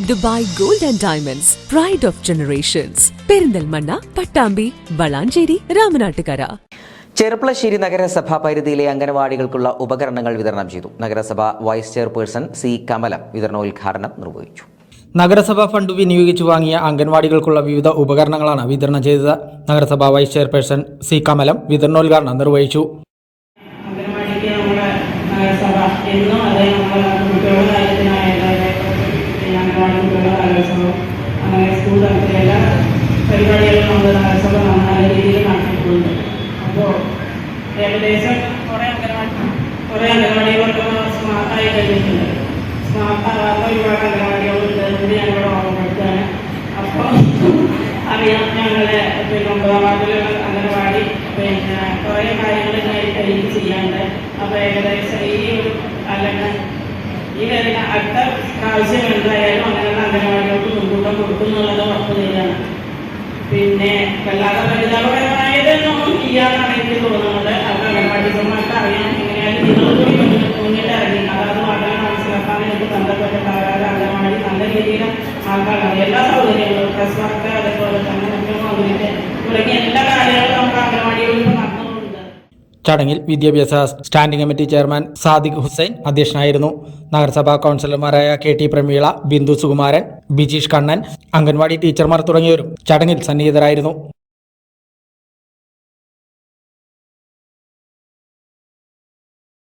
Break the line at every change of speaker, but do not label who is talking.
Dubai gold and diamonds pride of generations Perinthalmanna, Pattambi, Valanchery, Ramanattukara.
Cherpulassery നഗരസഭാ പരിധിയിലെ അംഗനവാടികൾക്കുള്ള ഉപകരണങ്ങൾ വിതരണം ചെയ്തു. നഗരസഭ വൈസ് ചെയർപേഴ്സൺ സി കമലം വിതരണോദ്ഘാടനം നിർവഹിച്ചു.
നഗരസഭാ ഫണ്ട് വിനിയോഗിച്ചു വാങ്ങിയ അംഗൻവാടികൾക്കുള്ള വിവിധ ഉപകരണങ്ങളാണ് വിതരണം ചെയ്തത്. നഗരസഭാ വൈസ് ചെയർപേഴ്സൺ സി കമലം വിതരണോദ്ഘാടനം നിർവഹിച്ചു.
അങ്ങനെ സ്കൂൾ തലത്തിലെ എല്ലാ പരിപാടികളും നമ്മൾ നഗരസഭ നല്ല രീതിയിൽ നടത്തിയിട്ടുണ്ട്. അപ്പോൾ ഏകദേശം കുറേ അംഗനവാടികളൊക്കെ സ്മാർട്ടായി കഴിഞ്ഞിട്ടുണ്ട്. സ്മാർട്ടാകാത്ത ഒരുപാട് അംഗനവാടികളുണ്ട് എന്ന് ഞങ്ങളുടെ ഓർമ്മപ്പെടുത്തുകയാണ്. അപ്പോൾ അറിയാം, ഞങ്ങളുടെ 9ാം വാർഡിലുള്ള അംഗനവാടി കുറേ കാര്യങ്ങൾ എനിക്ക് ചെയ്യാനുണ്ട്. അപ്പോൾ ഏകദേശം ഈ വരുന്ന അടുത്ത പ്രാവശ്യം എന്തായാലും അങ്ങനെയുള്ള അംഗനവാടികൾക്ക് മുൻകൂട്ടം കൊടുക്കുന്നുള്ളത് ഉറപ്പ് തന്നെയാണ്. പിന്നെ വല്ലാതെ പരിതാപകരമായതൊന്നും ചെയ്യാന്നാണ് എനിക്ക് തോന്നുന്നത്. അത് അംഗനവാടികൾക്ക് അറിയാം. എങ്ങനെയാലും നിങ്ങൾ കൂടി മുന്നിട്ട് ഇറങ്ങി അതായത് വാർഡുകൾ മനസ്സിലാക്കാൻ എനിക്ക് ബന്ധപ്പെട്ട അംഗനവാടി നല്ല രീതിയിൽ ആൾക്കാരാണ്. എല്ലാ സൗകര്യങ്ങളും പ്രസ് വർക്ക്, അതേപോലെ തന്നെ മുഖ്യമന്ത്രി തുടങ്ങിയ എല്ലാ കാര്യങ്ങളും നമുക്ക് അംഗനവാടികളിൽ നടത്തുന്നുണ്ട്.
ചടങ്ങിൽ വിദ്യാഭ്യാസ standing committee chairman Sadiq Hussain അധ്യക്ഷനായിരുന്നു. നഗരസഭാ കൗൺസിലർമാരായ KT പ്രമീള, ബിന്ദു സുകുമാരൻ, ബിജീഷ് കണ്ണൻ, അംഗൻവാടി ടീച്ചർമാർ തുടങ്ങിയവരും ചടങ്ങിൽ സന്നിഹിതരായിരുന്നു.